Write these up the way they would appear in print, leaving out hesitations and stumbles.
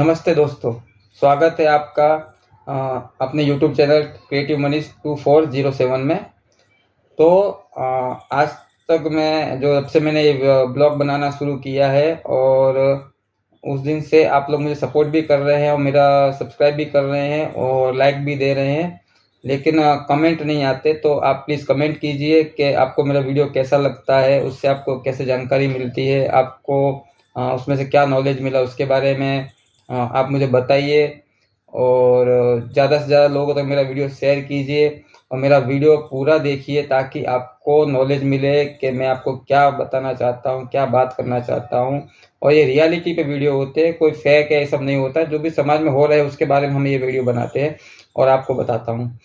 नमस्ते दोस्तों, स्वागत है आपका अपने YouTube चैनल क्रिएटिव मनीष 2407 में। तो आज तक मैं जब से मैंने ये ब्लॉग बनाना शुरू किया है और उस दिन से आप लोग मुझे सपोर्ट भी कर रहे हैं और मेरा सब्सक्राइब भी कर रहे हैं और लाइक भी दे रहे हैं, लेकिन कमेंट नहीं आते। तो आप प्लीज़ कमेंट कीजिए कि आपको मेरा वीडियो कैसा लगता है, उससे आपको कैसे जानकारी मिलती है, आपको उसमें से क्या नॉलेज मिला उसके बारे में आप मुझे बताइए। और ज़्यादा से ज़्यादा लोगों तक मेरा वीडियो शेयर कीजिए और मेरा वीडियो पूरा देखिए ताकि आपको नॉलेज मिले कि मैं आपको क्या बताना चाहता हूँ, क्या बात करना चाहता हूँ। और ये रियलिटी पे वीडियो होते हैं, कोई फेक है ये सब नहीं होता। जो भी समाज में हो रहा है उसके बारे में हम ये वीडियो बनाते हैं और आपको बताता हूँ।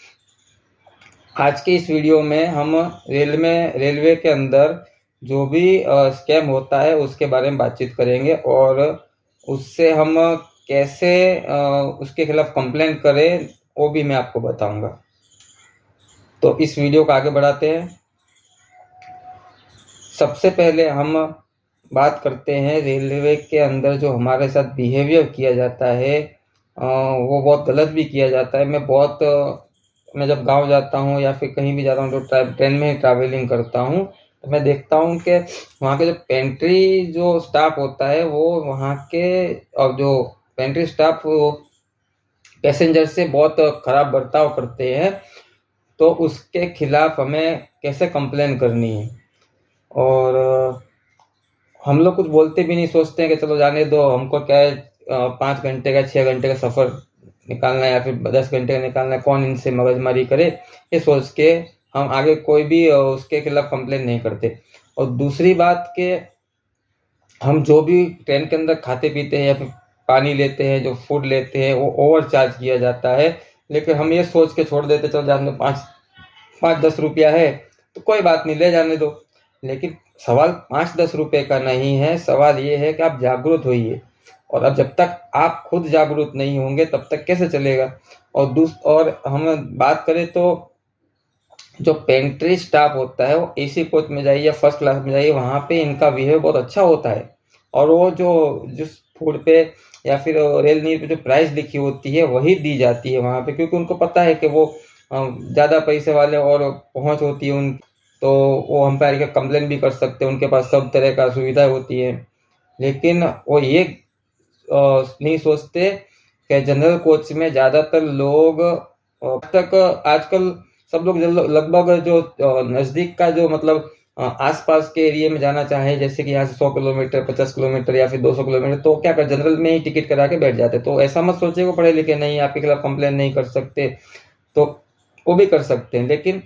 आज के इस वीडियो में हम रेलवे के अंदर जो भी स्कैम होता है उसके बारे में बातचीत करेंगे और उससे हम कैसे उसके खिलाफ कंप्लेंट करें वो भी मैं आपको बताऊंगा। तो इस वीडियो को आगे बढ़ाते हैं। सबसे पहले हम बात करते हैं रेलवे के अंदर जो हमारे साथ बिहेवियर किया जाता है वो बहुत गलत भी किया जाता है। मैं जब गांव जाता हूँ या फिर कहीं भी जाता हूँ तो ट्रेन में ही ट्रैवलिंग करता हूँ तो मैं देखता हूँ कि वहाँ के जो पेंट्री जो स्टाफ होता है वो वहाँ के और जो पेंट्री स्टाफ पैसेंजर से बहुत ख़राब बर्ताव करते हैं। तो उसके खिलाफ हमें कैसे कंप्लेन करनी है। और हम लोग कुछ बोलते भी नहीं, सोचते हैं कि चलो जाने दो, हमको क्या है 5 घंटे का 6 घंटे का सफ़र निकालना है या फिर 10 घंटे का निकालना है, कौन इनसे मगजमारी करे, ये सोच के हम आगे कोई भी उसके खिलाफ कंप्लेन नहीं करते। और दूसरी बात कि हम जो भी ट्रेन के अंदर खाते पीते हैं या फिर पानी लेते हैं, जो फूड लेते हैं, वो ओवर चार्ज किया जाता है। लेकिन हम ये सोच के छोड़ देते चलो जाने दो, 5-10 रुपया है तो कोई बात नहीं, ले जाने दो। लेकिन सवाल 5-10 रुपये का नहीं है, सवाल ये है कि आप जागरूक होइए। और अब जब तक आप खुद जागरूक नहीं होंगे तब तक कैसे चलेगा। और हम बात करें तो जो पेंट्री स्टाफ होता है वो एसी कोच में जाइए या फर्स्ट क्लास में जाइए, वहाँ पे इनका बिहेव बहुत अच्छा होता है। और वो जो जिस फूड पे या फिर रेल नीर पे जो प्राइस लिखी होती है वही दी जाती है वहाँ पे, क्योंकि उनको पता है कि वो ज़्यादा पैसे वाले और पहुँच होती है उन, तो वो अंपायर का कंप्लेन भी कर सकते हैं, उनके पास सब तरह का सुविधा होती है। लेकिन वो ये नहीं सोचते कि जनरल कोच में ज़्यादातर लोग तक आजकल सब लोग लगभग जो नज़दीक का जो मतलब आसपास के एरिया में जाना चाहे, जैसे कि यहाँ से 100 किलोमीटर 50 किलोमीटर या फिर 200 किलोमीटर, तो क्या कर जनरल में ही टिकट करा के बैठ जाते। तो ऐसा मत सोचिए वो पढ़े लिखे नहीं, आपके खिलाफ कंप्लेन नहीं कर सकते, तो वो भी कर सकते हैं। लेकिन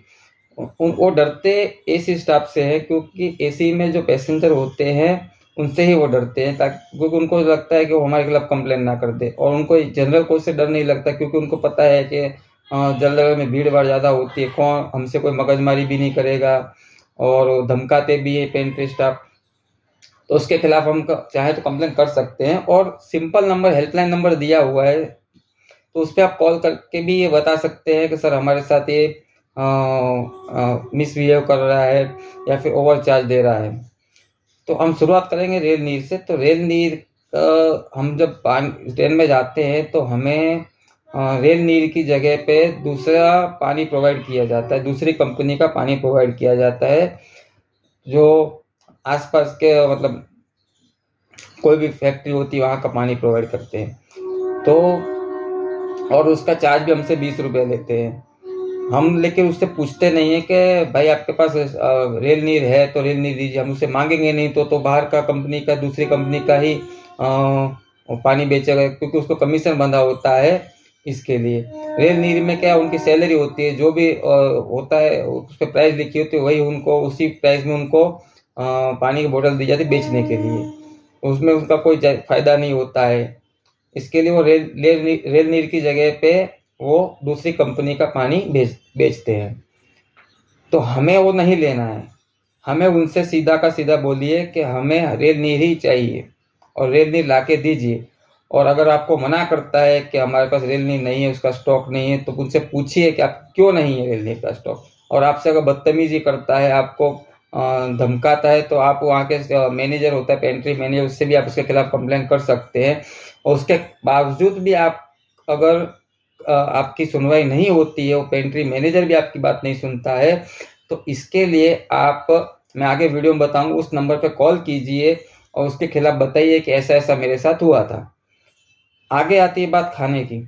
वो डरते एसी स्टाफ से है, क्योंकि एसी में जो पैसेंजर होते हैं उनसे ही वो डरते हैं, ताकि क्योंकि उनको लगता है कि वो हमारे खिलाफ कंप्लेन ना कर दे। और उनको जनरल कोच से डर नहीं लगता, क्योंकि उनको पता है कि जनरल में भीड़ भाड़ ज़्यादा होती है, कौन हमसे कोई मगजमारी भी नहीं करेगा और धमकाते भी है पेंट्री स्टाफ। तो उसके खिलाफ हम चाहे तो कंप्लेन कर सकते हैं। और सिंपल नंबर, हेल्पलाइन नंबर दिया हुआ है, तो उस पर आप कॉल करके भी ये बता सकते हैं कि सर हमारे साथ ये मिसबिहेव कर रहा है या फिर ओवर चार्ज दे रहा है। तो हम शुरुआत करेंगे रेल नीर से। तो रेल नीर हम जब ट्रेन में जाते हैं तो हमें रेल नीर की जगह पे दूसरा पानी प्रोवाइड किया जाता है, दूसरी कंपनी का पानी प्रोवाइड किया जाता है, जो आसपास के मतलब कोई भी फैक्ट्री होती है वहाँ का पानी प्रोवाइड करते हैं। तो और उसका चार्ज भी हमसे 20 रुपये लेते हैं हम। लेकिन उससे पूछते नहीं है कि भाई आपके पास रेल नीर है तो रेल नीर दीजिए, हम उससे मांगेंगे नहीं। तो बाहर का कंपनी का, दूसरी कंपनी का ही पानी बेचेगा, क्योंकि उसको कमीशन बंधा होता है। इसके लिए रेल नीर में क्या उनकी सैलरी होती है, जो भी होता है उस पर प्राइस लिखी होती है, वही उनको उसी प्राइस में उनको पानी की बोतल दी जाती है बेचने के लिए, उसमें उनका कोई फ़ायदा नहीं होता है। इसके लिए वो रेल नीर की जगह पे वो दूसरी कंपनी का पानी बेचते हैं। तो हमें वो नहीं लेना है, हमें उनसे सीधा का सीधा बोलिए कि हमें रेल नीर ही चाहिए और रेल नीर ला के दीजिए। और अगर आपको मना करता है कि हमारे पास रेल नीर नहीं है, उसका स्टॉक नहीं है, तो उनसे पूछिए कि आप क्यों नहीं है रेल नीर का स्टॉक। और आपसे अगर बदतमीजी करता है, आपको धमकाता है तो आप वहाँ के मैनेजर होता है, पेंट्री मैनेजर, उससे भी आप उसके खिलाफ कंप्लेंट कर सकते हैं। और उसके बावजूद भी आप अगर आपकी सुनवाई नहीं होती है, वो पेंट्री मैनेजर भी आपकी बात नहीं सुनता है, तो इसके लिए आप, मैं आगे वीडियो में बताऊंगा, उस नंबर पर कॉल कीजिए और उसके खिलाफ बताइए कि ऐसा ऐसा मेरे साथ हुआ था। आगे आती है बात खाने की।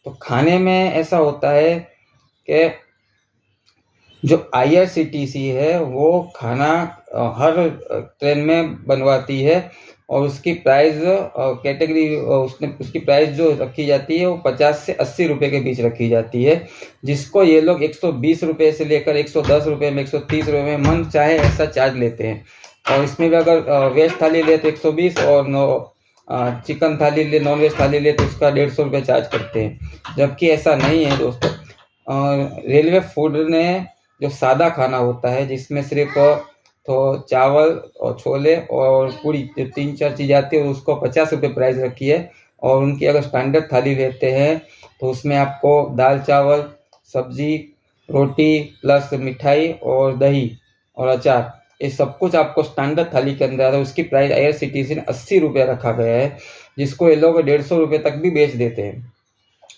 तो खाने में ऐसा होता है कि जो IRCTC है वो खाना हर ट्रेन में बनवाती है और उसकी प्राइस कैटेगरी उसकी प्राइस जो रखी जाती है वो 50 से 80 रुपये के बीच रखी जाती है, जिसको ये लोग 120 रुपये से लेकर 110 रुपये में, 130 रुपये में मन चाहे ऐसा चार्ज लेते हैं। और इसमें भी अगर वेज थाली ले तो 120 और चिकन थाली ले, नॉन वेज थाली ले तो उसका 150 रुपये चार्ज करते हैं, जबकि ऐसा नहीं है दोस्तों। रेलवे फूड ने जो सादा खाना होता है जिसमें सिर्फ तो चावल और छोले और पूरी 3-4 चीज़ आती है, उसको 50 रुपये प्राइस रखी है। और उनकी अगर स्टैंडर्ड थाली लेते हैं तो उसमें आपको दाल चावल, सब्जी, रोटी प्लस मिठाई और दही और अचार, ये सब कुछ आपको स्टैंडर्ड थाली के अंदर आता है। उसकी प्राइस IRCTC ने 80 रुपये रखा गया है, जिसको ये लोग 150 रुपये तक भी बेच देते हैं,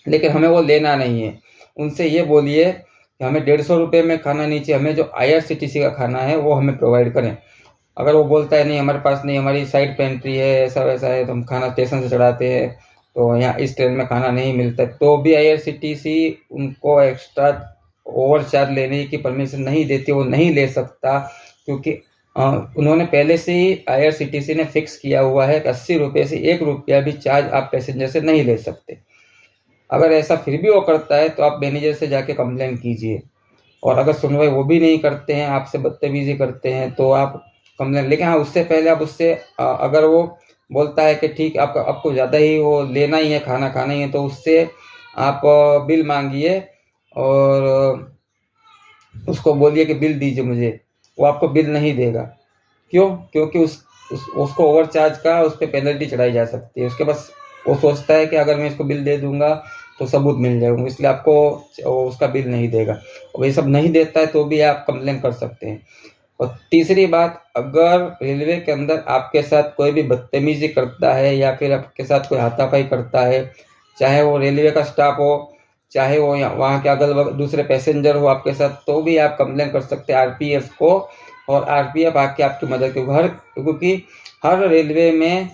लेकिन हमें वो लेना नहीं है। उनसे ये बोलिए कि हमें 150 रुपये में खाना नहीं चाहिए, हमें जो IRCTC का खाना है वो हमें प्रोवाइड करें। अगर वो बोलता है नहीं हमारे पास नहीं, हमारी साइड पेंट्री है, ऐसा वैसा है, तो हम खाना स्टेशन से चढ़ाते हैं, तो यहाँ इस ट्रेन में खाना नहीं मिलता, तो भी IRCTC उनको एक्स्ट्रा ओवर चार्ज लेने की परमिशन नहीं देती, वो नहीं ले सकता, क्योंकि उन्होंने पहले से ही IRCTC ने फिक्स किया हुआ है कि 80 रुपये से 1 रुपया भी चार्ज आप पैसेंजर से नहीं ले सकते। अगर ऐसा फिर भी वो करता है तो आप मैनेजर से जाके कंप्लेंट कीजिए, और अगर सुनवाई वो भी नहीं करते हैं, आपसे बदतमीजी करते हैं, तो आप कंप्लेंट, लेकिन हाँ उससे पहले आप उससे अगर वो बोलता है कि ठीक आपको ज़्यादा ही वो लेना ही है, खाना ही है, तो उससे आप बिल मांगिए और उसको बोलिए कि बिल दीजिए मुझे। वो आपको बिल नहीं देगा। क्यों? क्योंकि उसको ओवर चार्ज का उस पर पेनल्टी चढ़ाई जा सकती है। उसके पास वो सोचता है कि अगर मैं इसको बिल दे दूंगा तो सबूत मिल जाएगा, इसलिए आपको उसका बिल नहीं देगा। और ये सब नहीं देता है तो भी आप कंप्लेन कर सकते हैं। और तीसरी बात, अगर रेलवे के अंदर आपके साथ कोई भी बदतमीजी करता है या फिर आपके साथ कोई हाथापाई करता है, चाहे वो रेलवे का स्टाफ हो, चाहे वो वहाँ के अगल बगल दूसरे पैसेंजर हो आपके साथ, तो भी आप कंप्लेन कर सकते हैं RPF को, और RPF आके आपकी मदद क्योंकि हर रेलवे में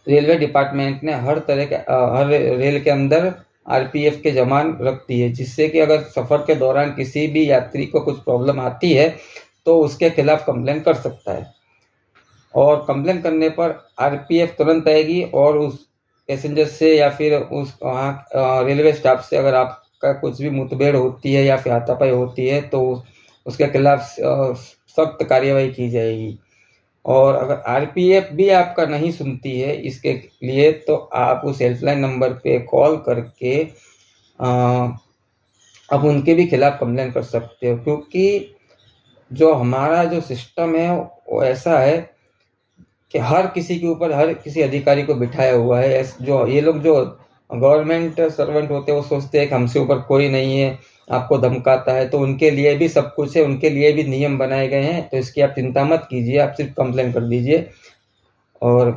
रेलवे डिपार्टमेंट ने हर तरह के हर रेल के अंदर RPF के जवान रखती है, जिससे कि अगर सफ़र के दौरान किसी भी यात्री को कुछ प्रॉब्लम आती है तो उसके खिलाफ कंप्लेन कर सकता है, और कंप्लेन करने पर RPF तुरंत आएगी और उस पैसेंजर से या फिर उस वहाँ रेलवे स्टाफ से अगर आपका कुछ भी मुठभेड़ होती है या फिर हाथापाई होती है तो उसके खिलाफ सख्त कार्यवाही की जाएगी। और अगर RPF भी आपका नहीं सुनती है इसके लिए, तो आप उस हेल्पलाइन नंबर पे कॉल करके आप उनके भी खिलाफ कंप्लेन कर सकते हो, क्योंकि जो हमारा जो सिस्टम है वो ऐसा है कि हर किसी के ऊपर हर किसी अधिकारी को बिठाया हुआ है। जो ये लोग जो गवर्नमेंट सर्वेंट होते हैं वो सोचते हैं कि हमसे ऊपर कोई नहीं है, आपको धमकाता है, तो उनके लिए भी सब कुछ है, उनके लिए भी नियम बनाए गए हैं, तो इसकी आप चिंता मत कीजिए, आप सिर्फ कंप्लेन कर दीजिए और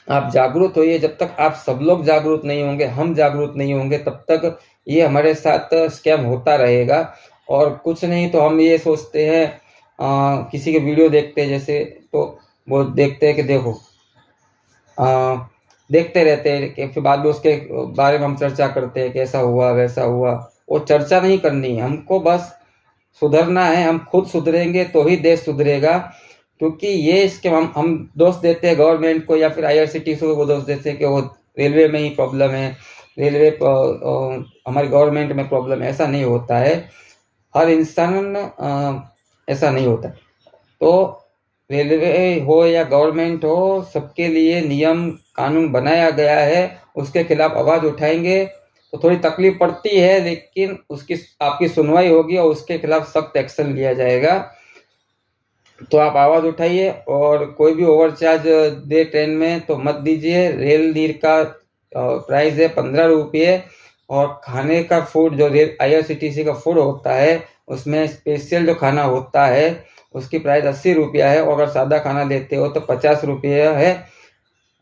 आप जागरूक होइए। जब तक आप सब लोग जागरूक नहीं होंगे, हम जागरूक नहीं होंगे, तब तक ये हमारे साथ स्कैम होता रहेगा। और कुछ नहीं तो हम ये सोचते हैं, किसी के वीडियो देखते हैं जैसे, तो वो देखते हैं कि देखो देखते रहते हैं कि फिर बाद में उसके बारे में हम चर्चा करते हैं कि ऐसा हुआ वैसा हुआ। वो चर्चा नहीं करनी है, हमको बस सुधरना है। हम खुद सुधरेंगे तो ही देश सुधरेगा, क्योंकि ये इसके हम दोष देते हैं गवर्नमेंट को या फिर IRCTC को दोष देते हैं कि वो रेलवे में ही प्रॉब्लम है, रेलवे हमारी गवर्नमेंट में प्रॉब्लम है। ऐसा नहीं होता है, हर इंसान ऐसा नहीं होता। तो रेलवे हो या गवर्नमेंट हो, सबके लिए नियम कानून बनाया गया है, उसके खिलाफ आवाज़ उठाएंगे तो थोड़ी तकलीफ पड़ती है, लेकिन उसकी आपकी सुनवाई होगी और उसके खिलाफ सख्त एक्शन लिया जाएगा। तो आप आवाज़ उठाइए, और कोई भी ओवरचार्ज दे ट्रेन में तो मत दीजिए। रेल नीर का प्राइस है 15 रुपये, और खाने का फूड जो IRCTC का फूड होता है उसमें स्पेशल जो खाना होता है उसकी प्राइस 80 रुपया है, और अगर सादा खाना लेते हो तो 50 रुपये है,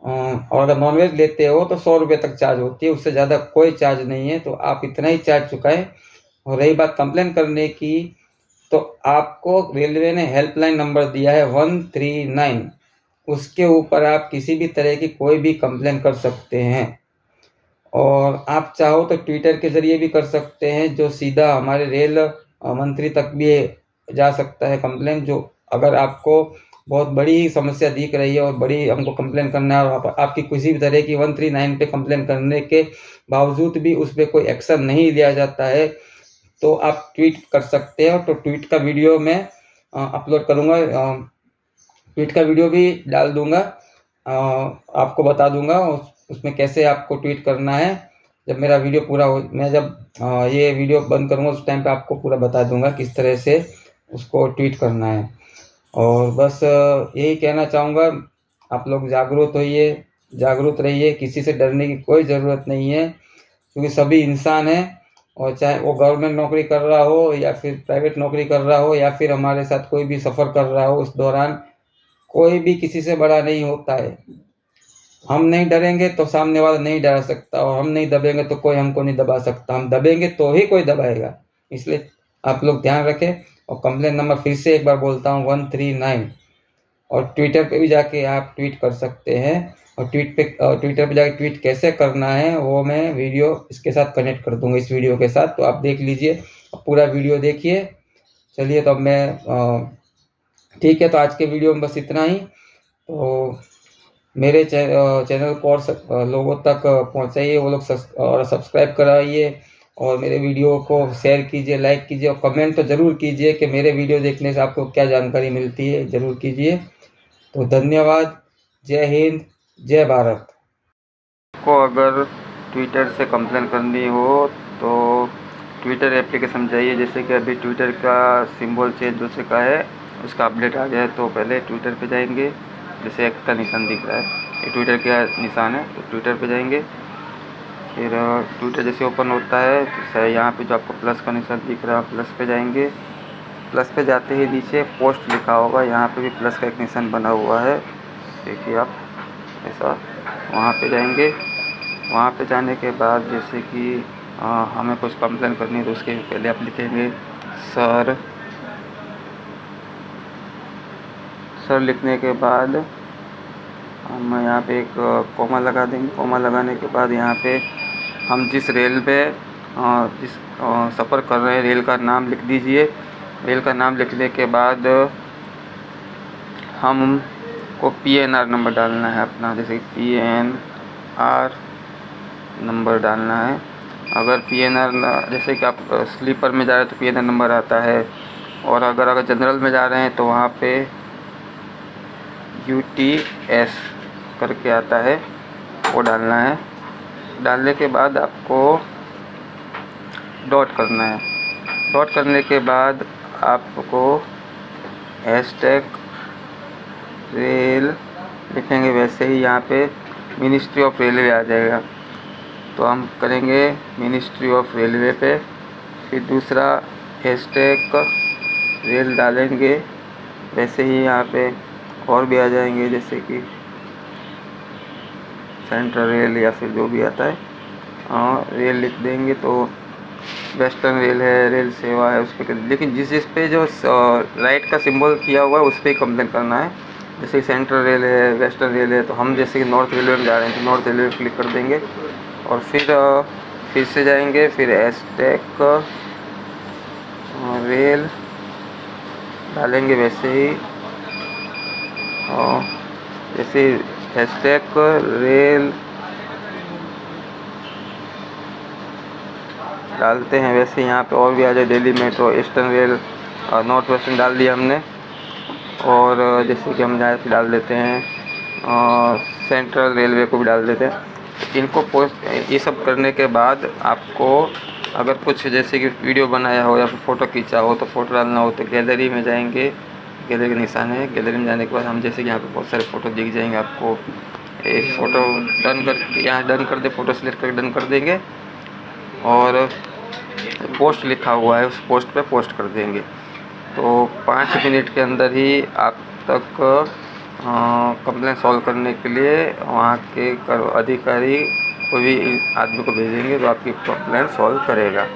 और अगर नॉनवेज लेते हो तो 100 रुपये तक चार्ज होती है, उससे ज़्यादा कोई चार्ज नहीं है। तो आप इतना ही चार्ज चुकाएं। और रही बात कंप्लेन करने की, तो आपको रेलवे ने हेल्पलाइन नंबर दिया है 139, उसके ऊपर आप किसी भी तरह की कोई भी कंप्लेन कर सकते हैं। और आप चाहो तो ट्विटर के ज़रिए भी कर सकते हैं, जो सीधा हमारे रेल मंत्री तक भी जा सकता है कंप्लेन। जो अगर आपको बहुत बड़ी समस्या दिख रही है और बड़ी हमको कंप्लेन करना है, और आपकी किसी भी तरह की 139 पे कंप्लेन करने के बावजूद भी उस पर कोई एक्शन नहीं लिया जाता है, तो आप ट्वीट कर सकते हो। तो ट्वीट का वीडियो मैं अपलोड करूँगा, ट्वीट का वीडियो भी डाल दूँगा, आपको बता दूँगा उसमें कैसे आपको ट्वीट करना है। जब मेरा वीडियो पूरा हो, मैं जब ये वीडियो बंद करूँगा उस टाइम पे आपको पूरा बता दूँगा किस तरह से उसको ट्वीट करना है। और बस यही कहना चाहूँगा, आप लोग जागरूक होइए, जागरूक रहिए, किसी से डरने की कोई ज़रूरत नहीं है, क्योंकि सभी इंसान हैं। और चाहे वो गवर्नमेंट नौकरी कर रहा हो या फिर प्राइवेट नौकरी कर रहा हो या फिर हमारे साथ कोई भी सफ़र कर रहा हो, उस दौरान कोई भी किसी से बड़ा नहीं होता है। हम नहीं डरेंगे तो सामने वाला नहीं डरा सकता, और हम नहीं दबेंगे तो कोई हमको नहीं दबा सकता। हम दबेंगे तो ही कोई दबाएगा। इसलिए आप लोग ध्यान रखें। और कंप्लेन नंबर फिर से एक बार बोलता हूँ 139। और ट्विटर पे भी जाके आप ट्वीट कर सकते हैं। और ट्विटर पे जाके ट्वीट कैसे करना है वो मैं वीडियो इसके साथ कनेक्ट कर दूंगा, इस वीडियो के साथ, तो आप देख लीजिए, पूरा वीडियो देखिए। चलिए, तो अब मैं ठीक है, तो आज के वीडियो में बस इतना ही। तो मेरे चैनल को और लोगों तक पहुंचाइए, वो लोग और सब्सक्राइब कराइए, और मेरे वीडियो को शेयर कीजिए, लाइक कीजिए, और कमेंट तो ज़रूर कीजिए कि मेरे वीडियो देखने से आपको क्या जानकारी मिलती है, ज़रूर कीजिए। तो धन्यवाद। जय हिंद, जय भारत। को अगर ट्विटर से कंप्लेन करनी हो तो ट्विटर एप्लीकेशन जाइए। जैसे कि अभी ट्विटर का सिंबल चेंज हो चुका है, उसका अपडेट आ गया है, तो पहले ट्विटर पे जाएंगे। जैसे एक का निशान दिख रहा है, ये ट्विटर का निशान है, तो ट्विटर पे जाएंगे। फिर ट्विटर जैसे ओपन होता है तो यहाँ पे जो आपको प्लस का निशान दिख रहा है, प्लस पे जाएंगे। प्लस पे जाते ही नीचे पोस्ट लिखा होगा, यहाँ पे भी प्लस का एक निशान बना हुआ है, देखिए आप ऐसा। वहाँ पे जाएंगे। वहाँ पे जाने के बाद जैसे कि हमें कुछ कंप्लेन करनी है, तो उसके पहले आप लिखेंगे सर। सर लिखने के बाद हम यहाँ पे एक कॉमा लगा देंगे। कॉमा लगाने के बाद यहाँ पे हम जिस रेल पे जिस सफ़र कर रहे हैं, रेल का नाम लिख दीजिए। रेल का नाम लिखने के बाद हमको PNR नंबर डालना है अपना, जैसे PNR नंबर डालना है। अगर PNR जैसे कि आप स्लीपर में जा रहे हैं तो PNR नंबर आता है, और अगर जनरल में जा रहे हैं तो वहाँ पे UTS करके आता है, वो डालना है। डालने के बाद आपको डॉट करना है। डॉट करने के बाद आपको हैशटैग रेल लिखेंगे, वैसे ही यहाँ पे मिनिस्ट्री ऑफ रेलवे आ जाएगा, तो हम करेंगे मिनिस्ट्री ऑफ रेलवे पे। फिर दूसरा हैशटैग रेल डालेंगे, वैसे ही यहाँ पे और भी आ जाएंगे, जैसे कि सेंट्रल रेल या फिर जो भी आता है, रेल लिख देंगे। तो वेस्टर्न रेल है, रेल सेवा है, उस पर, लेकिन जिस पे जो राइट का सिंबल किया हुआ है उस पर ही कंप्लेन करना है। जैसे सेंट्रल रेल है, वेस्टर्न रेल है, तो हम जैसे कि नॉर्थ रेलवे में जा रहे हैं तो नॉर्थ रेलवे क्लिक कर देंगे। और फिर से जाएंगे, फिर हैशटैग रेल डालेंगे, वैसे ही जैसे हैशटैग रेल डालते हैं, वैसे यहाँ पे और भी आ जाए। दिल्ली में तो ईस्टर्न रेल, नॉर्थ वेस्टर्न डाल दिया हमने। और जैसे कि हम यहाँ पे डाल देते हैं सेंट्रल रेलवे को भी डाल देते हैं। इनको पोस्ट, ये सब करने के बाद आपको अगर कुछ जैसे कि वीडियो बनाया हो या फिर फ़ोटो खींचा हो तो फ़ोटो डालना हो तो गैलरी में जाएंगे। गैलरी का निशान है, गैलरी में जाने के बाद हम जैसे कि यहाँ पे बहुत सारे फ़ोटो दिख जाएंगे आपको। एक फ़ोटो डन कर, यहाँ डन कर दे, फ़ोटो सेलेक्ट करके डन कर देंगे। और पोस्ट लिखा हुआ है उस पोस्ट पे पोस्ट कर देंगे। तो 5 मिनट के अंदर ही आप तक कंप्लेंट सॉल्व करने के लिए वहाँ के अधिकारी कोई भी आदमी को भेजेंगे जो आपकी कंप्लेंट सॉल्व करेगा।